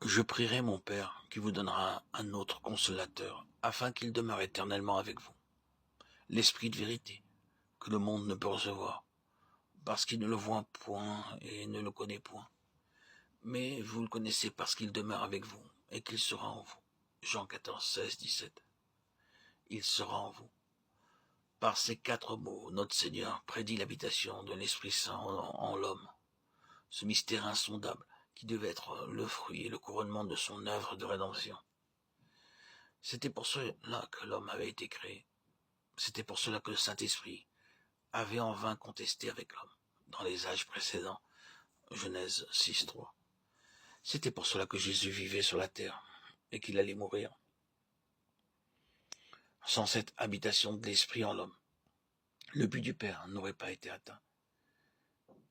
Je prierai mon Père qui vous donnera un autre consolateur, afin qu'il demeure éternellement avec vous. L'Esprit de vérité, que le monde ne peut recevoir, parce qu'il ne le voit point et ne le connaît point. Mais vous le connaissez parce qu'il demeure avec vous et qu'il sera en vous. Jean 14, 16, 17. Il sera en vous. Par ces 4 mots, notre Seigneur prédit l'habitation de l'Esprit Saint en l'homme. Ce mystère insondable qui devait être le fruit et le couronnement de son œuvre de rédemption. C'était pour cela que l'homme avait été créé. C'était pour cela que le Saint-Esprit avait en vain contesté avec l'homme dans les âges précédents. Genèse 6, 3. C'était pour cela que Jésus vivait sur la terre et qu'il allait mourir. Sans cette habitation de l'Esprit en l'homme, le but du Père n'aurait pas été atteint.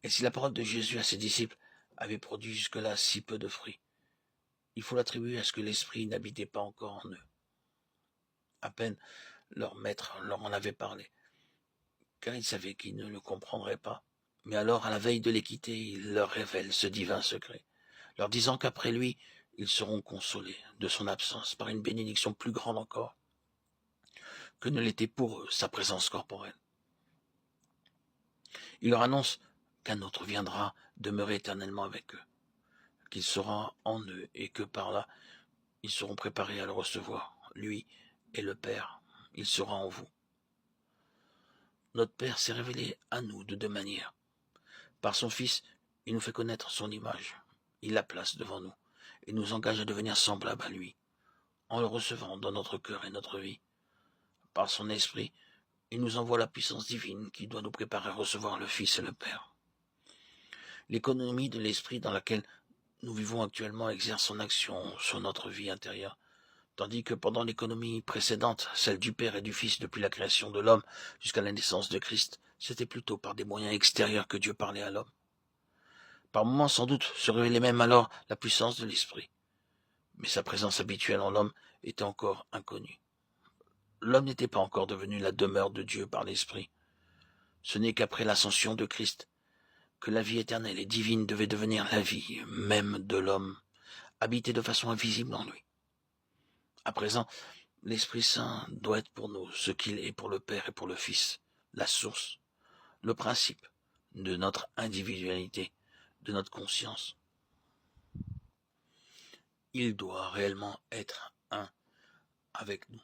Et si la parole de Jésus à ses disciples avait produit jusque-là si peu de fruits, il faut l'attribuer à ce que l'Esprit n'habitait pas encore en eux. À peine leur maître leur en avait parlé, car il savait qu'ils ne le comprendraient pas. Mais alors, à la veille de les quitter, il leur révèle ce divin secret, leur disant qu'après lui, ils seront consolés de son absence par une bénédiction plus grande encore que ne l'était pour eux sa présence corporelle. Il leur annonce qu'un autre viendra demeurer éternellement avec eux, qu'il sera en eux et que par là, ils seront préparés à le recevoir, lui et le Père. Il sera en vous. Notre Père s'est révélé à nous de 2 manières. Par son Fils, il nous fait connaître son image. Il la place devant nous et nous engage à devenir semblables à lui, en le recevant dans notre cœur et notre vie. Par son Esprit, il nous envoie la puissance divine qui doit nous préparer à recevoir le Fils et le Père. L'économie de l'Esprit dans laquelle nous vivons actuellement exerce son action sur notre vie intérieure, tandis que pendant l'économie précédente, celle du Père et du Fils depuis la création de l'homme jusqu'à la naissance de Christ, c'était plutôt par des moyens extérieurs que Dieu parlait à l'homme. Par moments, sans doute, se révélait même alors la puissance de l'Esprit, mais sa présence habituelle en l'homme était encore inconnue. L'homme n'était pas encore devenu la demeure de Dieu par l'Esprit. Ce n'est qu'après l'ascension de Christ que la vie éternelle et divine devait devenir la vie même de l'homme, habitée de façon invisible en lui. À présent, l'Esprit Saint doit être pour nous ce qu'il est pour le Père et pour le Fils, la source, le principe de notre individualité, de notre conscience. Il doit réellement être un avec nous.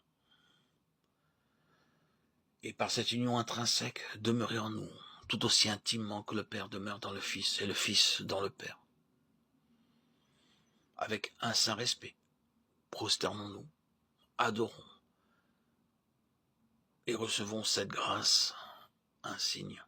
Et par cette union intrinsèque, demeurer en nous, tout aussi intimement que le Père demeure dans le Fils et le Fils dans le Père. Avec un saint respect, prosternons-nous, adorons et recevons cette grâce, un signe.